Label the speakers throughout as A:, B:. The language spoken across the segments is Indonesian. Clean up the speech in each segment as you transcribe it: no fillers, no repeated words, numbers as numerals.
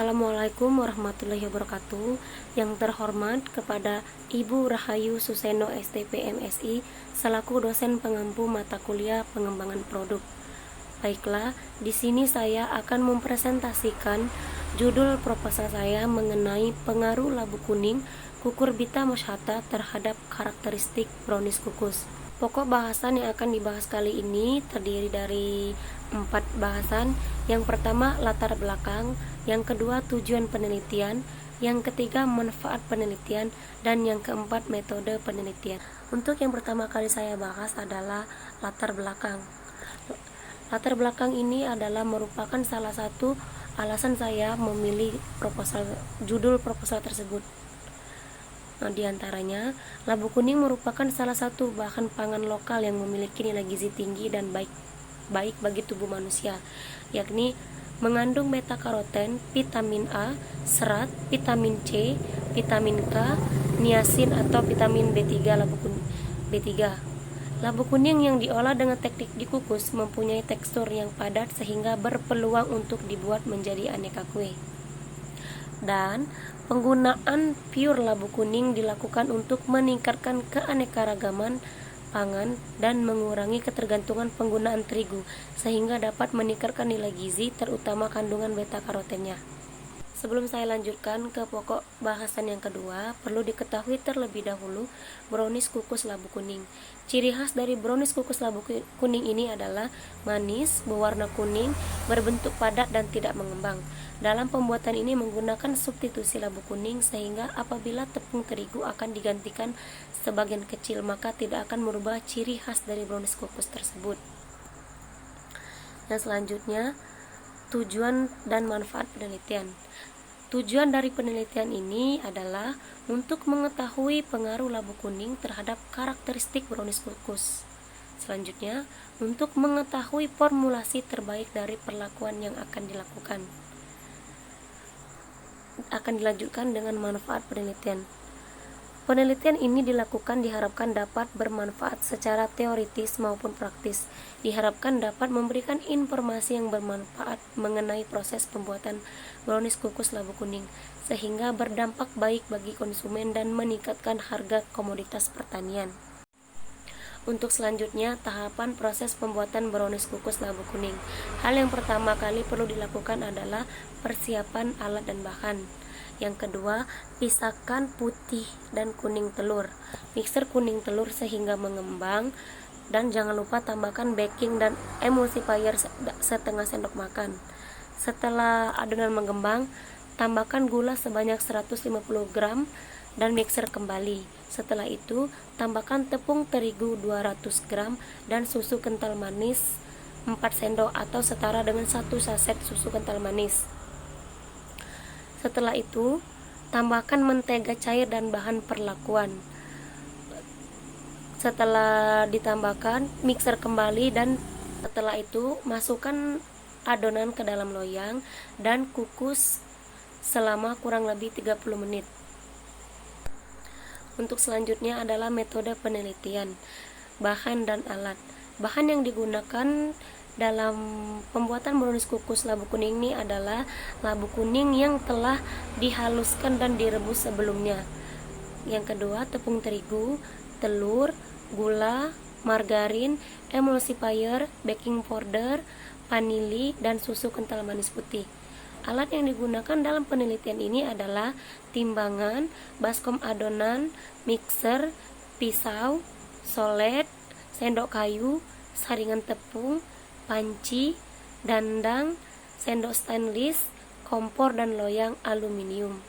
A: Assalamualaikum warahmatullahi wabarakatuh. Yang terhormat kepada Ibu Rahayu Suseno STP MSI selaku dosen pengampu mata kuliah pengembangan produk. Baiklah, di sini saya akan mempresentasikan judul proposal saya mengenai pengaruh labu kuning kukurbita moschata terhadap karakteristik brownies kukus. Pokok bahasan yang akan dibahas kali ini terdiri dari 4 bahasan. Yang pertama, latar belakang. Yang kedua, tujuan penelitian. Yang ketiga, manfaat penelitian. Dan yang keempat, metode penelitian. Untuk yang pertama kali saya bahas adalah latar belakang. Latar belakang ini adalah merupakan salah satu alasan saya memilih judul proposal tersebut. Di antaranya, labu kuning merupakan salah satu bahan pangan lokal yang memiliki nilai gizi tinggi dan baik bagi tubuh manusia, yakni mengandung beta karoten, vitamin A, serat, vitamin C, vitamin K, niacin atau vitamin B3 Labu kuning yang diolah dengan teknik dikukus mempunyai tekstur yang padat sehingga berpeluang untuk dibuat menjadi aneka kue. Dan penggunaan pure labu kuning dilakukan untuk meningkatkan keanekaragaman pangan dan mengurangi ketergantungan penggunaan terigu sehingga dapat meningkatkan nilai gizi terutama kandungan beta karotennya. Sebelum saya lanjutkan ke pokok bahasan yang kedua, perlu diketahui terlebih dahulu brownies kukus labu kuning. Ciri khas dari brownies kukus labu kuning ini adalah manis, berwarna kuning, berbentuk padat dan tidak mengembang. Dalam pembuatan ini menggunakan substitusi labu kuning sehingga apabila tepung terigu akan digantikan sebagian kecil maka tidak akan merubah ciri khas dari brownies kukus tersebut. Yang selanjutnya, tujuan dan manfaat penelitian. Tujuan dari penelitian ini adalah untuk mengetahui pengaruh labu kuning terhadap karakteristik brownies kukus. Selanjutnya, untuk mengetahui formulasi terbaik dari perlakuan yang akan dilanjutkan dengan manfaat penelitian. Penelitian ini diharapkan dapat bermanfaat secara teoritis maupun praktis. Diharapkan dapat memberikan informasi yang bermanfaat mengenai proses pembuatan brownies kukus labu kuning, sehingga berdampak baik bagi konsumen dan meningkatkan harga komoditas pertanian. Untuk selanjutnya, tahapan proses pembuatan brownies kukus labu kuning. Hal yang pertama kali perlu dilakukan adalah persiapan alat dan bahan. Yang kedua, pisahkan putih dan kuning telur. Mixer kuning telur sehingga mengembang dan jangan lupa tambahkan baking dan emulsifier setengah sendok makan. Setelah adonan mengembang, tambahkan gula sebanyak 150 gram dan mixer kembali. Setelah itu, tambahkan tepung terigu 200 gram dan susu kental manis 4 sendok atau setara dengan 1 saset susu kental manis. Setelah itu, tambahkan mentega cair dan bahan perlakuan. Setelah ditambahkan, mixer kembali dan setelah itu masukkan adonan ke dalam loyang dan kukus selama kurang lebih 30 menit. Untuk selanjutnya adalah metode penelitian, bahan dan alat. Bahan yang digunakan dalam pembuatan brownies kukus labu kuning ini adalah labu kuning yang telah dihaluskan dan direbus sebelumnya. Yang kedua, tepung terigu, telur, gula, margarin, emulsifier, baking powder, vanili, dan susu kental manis putih. Alat yang digunakan dalam penelitian ini adalah timbangan, baskom adonan, mixer, pisau, solet, sendok kayu, saringan tepung, panci, dandang, sendok stainless, kompor, dan loyang aluminium.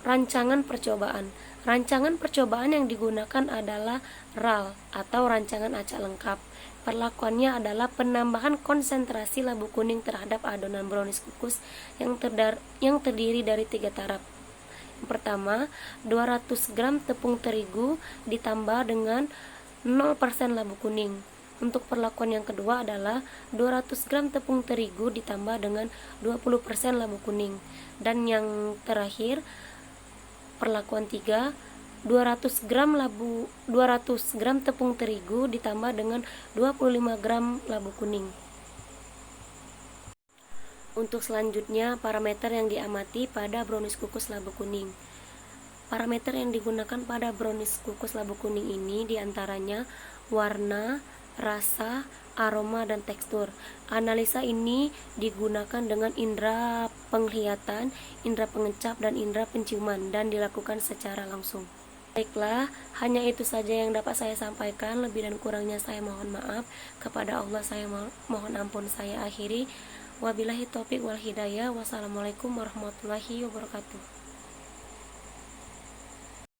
A: Rancangan percobaan. Rancangan percobaan yang digunakan adalah RAL atau rancangan acak lengkap. Perlakuannya adalah penambahan konsentrasi labu kuning terhadap adonan brownies kukus yang terdiri dari 3 tahap. Yang pertama, 200 gram tepung terigu ditambah dengan 0% labu kuning. Untuk perlakuan yang kedua adalah 200 gram tepung terigu ditambah dengan 20% labu kuning. Dan yang terakhir, perlakuan 3, 200 gram tepung terigu ditambah dengan 25 gram labu kuning. Untuk selanjutnya, parameter yang diamati pada brownies kukus labu kuning. Parameter yang digunakan pada brownies kukus labu kuning ini diantaranya warna, rasa, aroma, dan tekstur. Analisa ini digunakan dengan indera penglihatan, indera pengecap, dan indera penciuman dan dilakukan secara langsung. Baiklah, hanya itu saja yang dapat saya sampaikan. Lebih dan kurangnya saya mohon maaf. Kepada Allah saya mohon ampun. Saya akhiri. Wabillahi taufik wal hidayah. Wassalamualaikum warahmatullahi wabarakatuh.